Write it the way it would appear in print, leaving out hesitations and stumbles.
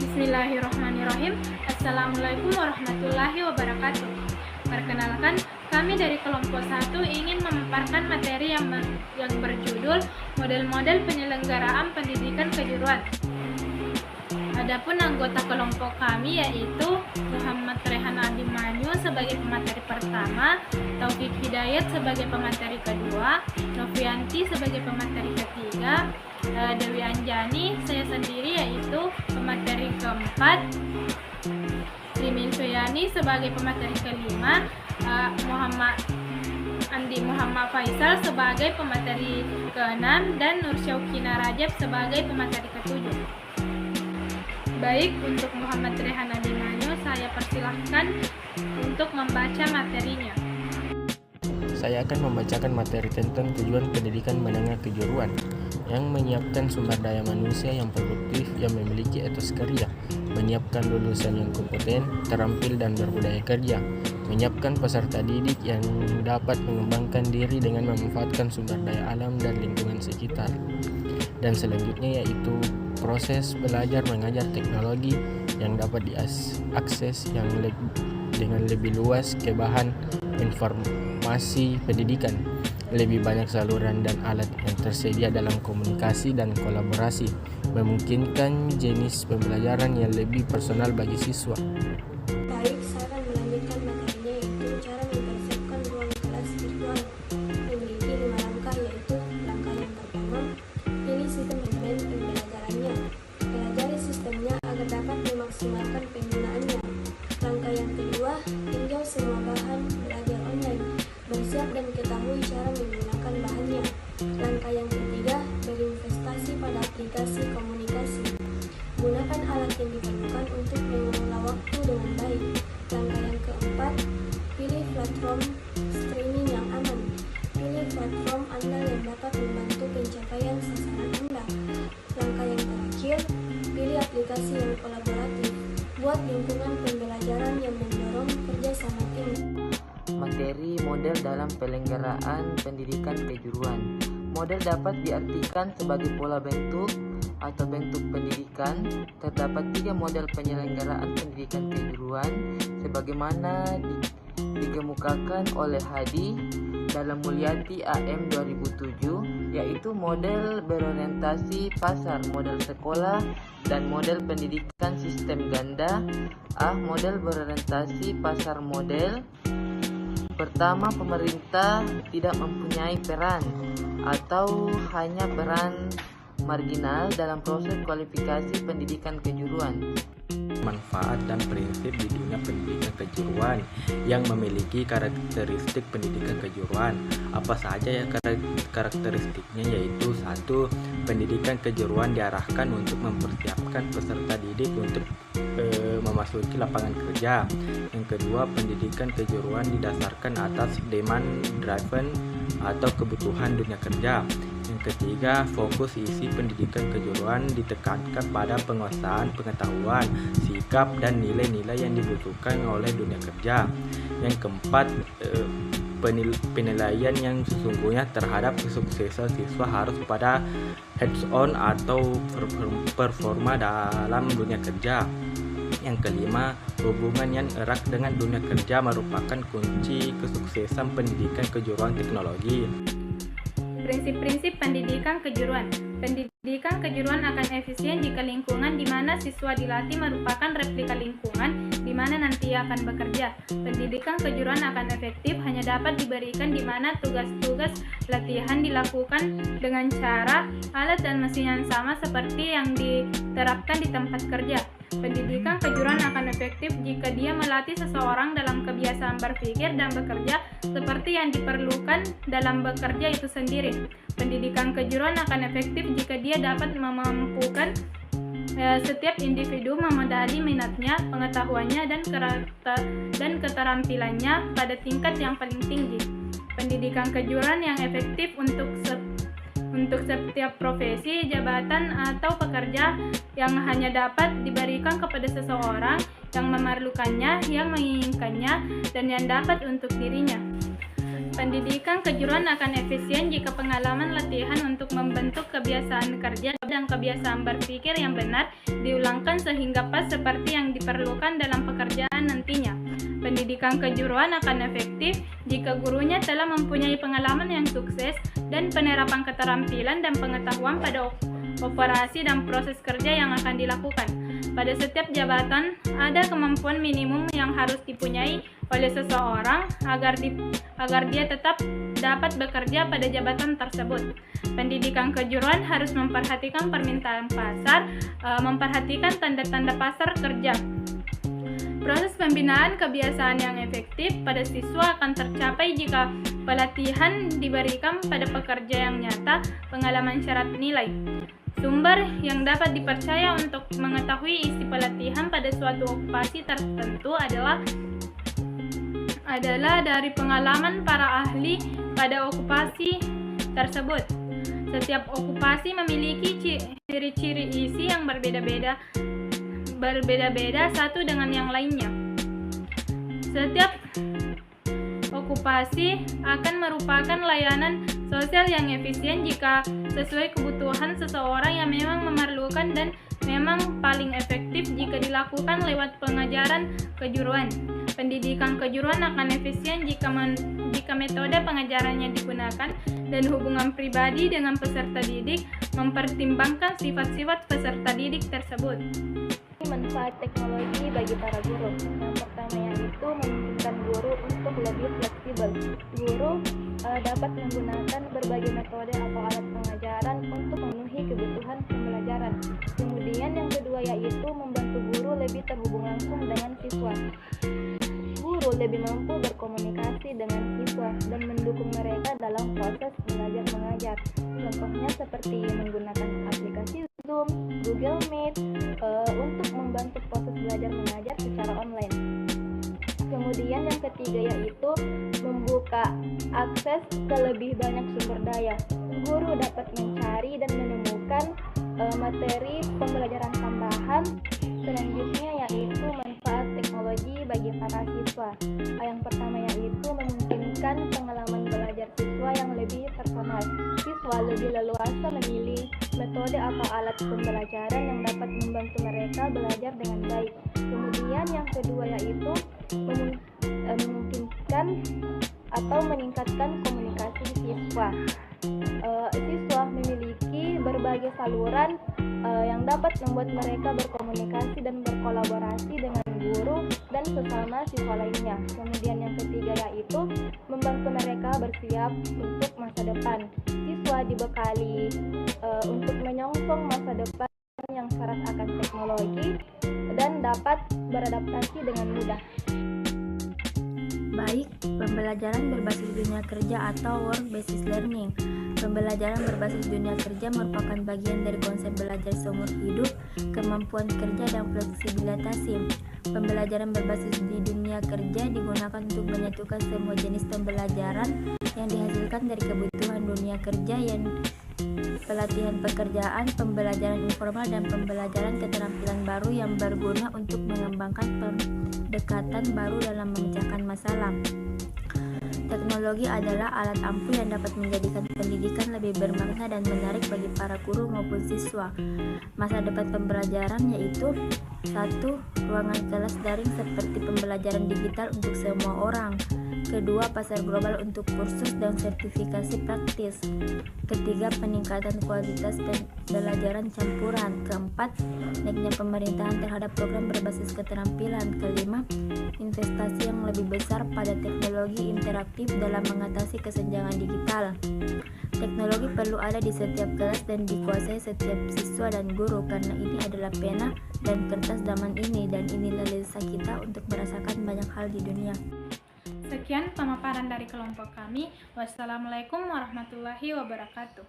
Bismillahirrahmanirrahim. Assalamualaikum warahmatullahi wabarakatuh. Perkenalkan, kami dari kelompok 1 ingin memaparkan materi yang berjudul model-model penyelenggaraan pendidikan kejuruan. Adapun anggota kelompok kami yaitu Muhammad Rehan Abimanyu sebagai pemateri pertama, Taufik Hidayat sebagai pemateri kedua, Novianti sebagai pemateri ketiga, Dewi Anjani, saya sendiri yaitu pemateri keempat, Rimin Suyani sebagai pemateri kelima, Muhammad Faisal sebagai pemateri keenam, dan Nur Syaukina Rajab sebagai pemateri ketujuh. Baik, untuk Muhammad Rehan Abimanyu saya persilahkan untuk membaca materinya. Saya akan membacakan materi tentang tujuan pendidikan menengah kejuruan yang menyiapkan sumber daya manusia yang produktif yang memiliki etos kerja, menyiapkan lulusan yang kompeten, terampil dan berbudaya kerja, menyiapkan peserta didik yang dapat mengembangkan diri dengan memanfaatkan sumber daya alam dan lingkungan sekitar. Dan selanjutnya yaitu proses belajar mengajar teknologi yang dapat diakses dengan lebih luas ke bahan informasi pendidikan, lebih banyak saluran dan alat yang tersedia dalam komunikasi dan kolaborasi, memungkinkan jenis pembelajaran yang lebih personal bagi siswa. Baik, saya akan melanjutkan materinya yaitu cara mempersiapkan ruang kelas virtual. Memiliki 5 langkah, yaitu langkah yang pertama, pilih sistem manajemen pembelajarannya. Pelajari sistemnya agar dapat memaksimalkan penggunaannya. Langkah yang kedua, tinjau semua bahan belajar online. Bersiap dan ketahui cara menggunakan bahannya. Langkah yang ketiga, berinvestasi pada aplikasi komunikasi. Gunakan alat yang diperlukan untuk mengelola waktu dengan baik. Langkah yang keempat, pilih platform streaming yang aman. Pilih platform andal yang dapat membantu pencapaian sasaran Anda. Langkah yang terakhir, pilih aplikasi yang kolaboratif. Buat lingkungan pembelajaran yang mendorong kerjasama tim. Materi model dalam penyelenggaraan pendidikan kejuruan. Model dapat diartikan sebagai pola bentuk atau bentuk pendidikan. Terdapat 3 model penyelenggaraan pendidikan kejuruan sebagaimana dikemukakan oleh Hadi dalam Mulyati AM 2007, yaitu model berorientasi pasar, model sekolah, dan model pendidikan sistem ganda. Model berorientasi pasar model pertama, pemerintah tidak mempunyai peran atau hanya peran marginal dalam proses kualifikasi pendidikan kejuruan. Manfaat dan prinsip di dunia pendidikan kejuruan yang memiliki karakteristik pendidikan kejuruan. Apa saja ya karakteristiknya, yaitu 1. Pendidikan kejuruan diarahkan untuk mempersiapkan peserta didik untuk memasuki lapangan kerja. Yang kedua, pendidikan kejuruan didasarkan atas demand driven atau kebutuhan dunia kerja. Yang ketiga, fokus isi pendidikan kejuruan ditekankan pada penguasaan pengetahuan, sikap, dan nilai-nilai yang dibutuhkan oleh dunia kerja. Yang keempat, penilaian yang sesungguhnya terhadap kesuksesan siswa harus pada hands-on atau performa dalam dunia kerja. Yang kelima, hubungan yang erat dengan dunia kerja merupakan kunci kesuksesan pendidikan kejuruan teknologi. Prinsip-prinsip pendidikan kejuruan. Pendidikan kejuruan akan efisien jika lingkungan di mana siswa dilatih merupakan replika lingkungan di mana nanti akan bekerja. Pendidikan kejuruan akan efektif hanya dapat diberikan di mana tugas-tugas latihan dilakukan dengan cara, alat, dan mesin yang sama seperti yang diterapkan di tempat kerja. Pendidikan kejuruan akan efektif jika dia melatih seseorang dalam kebiasaan berpikir dan bekerja seperti yang diperlukan dalam bekerja itu sendiri. Pendidikan kejuruan akan efektif jika dia dapat memampukan setiap individu memodali minatnya, pengetahuannya, dan keterampilannya pada tingkat yang paling tinggi. Pendidikan kejuruan yang efektif untuk setiap profesi, jabatan, atau pekerja yang hanya dapat diberikan kepada seseorang yang memerlukannya, yang menginginkannya, dan yang dapat untuk dirinya. Pendidikan kejuruan akan efisien jika pengalaman latihan untuk membentuk kebiasaan kerja dan kebiasaan berpikir yang benar diulangkan sehingga pas seperti yang diperlukan dalam pekerjaan nantinya. Pendidikan kejuruan akan efektif jika gurunya telah mempunyai pengalaman yang sukses dan penerapan keterampilan dan pengetahuan pada operasi dan proses kerja yang akan dilakukan. Pada setiap jabatan, ada kemampuan minimum yang harus dipunyai oleh seseorang agar dia tetap dapat bekerja pada jabatan tersebut. Pendidikan kejuruan harus memperhatikan permintaan pasar, memperhatikan tanda-tanda pasar kerja. Proses pembinaan kebiasaan yang efektif pada siswa akan tercapai jika pelatihan diberikan pada pekerja yang nyata, pengalaman syarat nilai. Sumber yang dapat dipercaya untuk mengetahui isi pelatihan pada suatu okupasi tertentu adalah dari pengalaman para ahli pada okupasi tersebut. Setiap okupasi memiliki ciri-ciri isi yang berbeda-beda satu dengan yang lainnya. Setiap okupasi akan merupakan layanan sosial yang efisien jika sesuai kebutuhan seseorang yang memang memerlukan dan memang paling efektif jika dilakukan lewat pengajaran kejuruan. Pendidikan kejuruan akan efisien jika metode pengajarannya digunakan dan hubungan pribadi dengan peserta didik mempertimbangkan sifat-sifat peserta didik tersebut. Manfaat teknologi bagi para guru. Yang pertama yaitu memungkinkan guru untuk lebih fleksibel. Guru dapat menggunakan berbagai metode atau alat pengajaran untuk memenuhi kebutuhan pembelajaran. Kemudian yang kedua yaitu membantu guru lebih terhubung langsung dengan siswa. Guru lebih mampu berkomunikasi dengan siswa dan mendukung mereka dalam proses belajar mengajar. Contohnya seperti menggunakan aplikasi Zoom, Google Meet untuk membantu proses belajar mengajar secara online. Kemudian yang ketiga yaitu membuka akses ke lebih banyak sumber daya. Guru dapat mencari dan menemukan materi pembelajaran tambahan. Selanjutnya yaitu manfaat teknologi bagi para siswa. Yang pertama yaitu memungkinkan pengalaman belajar siswa yang lebih personal. Siswa lebih leluasa memilih metode atau alat pembelajaran yang dapat membantu mereka belajar dengan baik. Kemudian yang kedua yaitu memungkinkan atau meningkatkan komunikasi siswa. Siswa memiliki berbagai saluran yang dapat membuat mereka berkomunikasi dan berkolaborasi dengan guru dan sesama siswa lainnya. Kemudian yang ketiga yaitu membantu mereka bersiap untuk masa depan. Siswa dibekali untuk menyongsong masa depan yang syarat akan teknologi dan dapat beradaptasi dengan mudah. Baik, pembelajaran berbasis dunia kerja atau work-based learning. Pembelajaran berbasis dunia kerja merupakan bagian dari konsep belajar seumur hidup, kemampuan kerja, dan fleksibilitas SIM. Pembelajaran berbasis di dunia kerja digunakan untuk menyatukan semua jenis pembelajaran yang dihasilkan dari kebutuhan dunia kerja yang pelatihan pekerjaan, pembelajaran informal, dan pembelajaran keterampilan baru yang berguna untuk mengembangkan pendekatan baru dalam memecahkan masalah. Teknologi adalah alat ampuh yang dapat menjadikan pendidikan lebih bermakna dan menarik bagi para guru maupun siswa. Masa depan pembelajaran yaitu 1. Ruangan kelas daring seperti pembelajaran digital untuk semua orang. 2. Pasar global untuk kursus dan sertifikasi praktis. 3. Peningkatan kualitas pembelajaran campuran. 4. Naiknya pemerintahan terhadap program berbasis keterampilan. 5. Investasi yang lebih besar pada teknologi interaktif dalam mengatasi kesenjangan digital. Teknologi perlu ada di setiap kelas dan dikuasai setiap siswa dan guru karena ini adalah pena dan kertas zaman ini dan inilah lensa kita untuk merasakan banyak hal di dunia. Sekian pemaparan dari kelompok kami. Wassalamualaikum warahmatullahi wabarakatuh.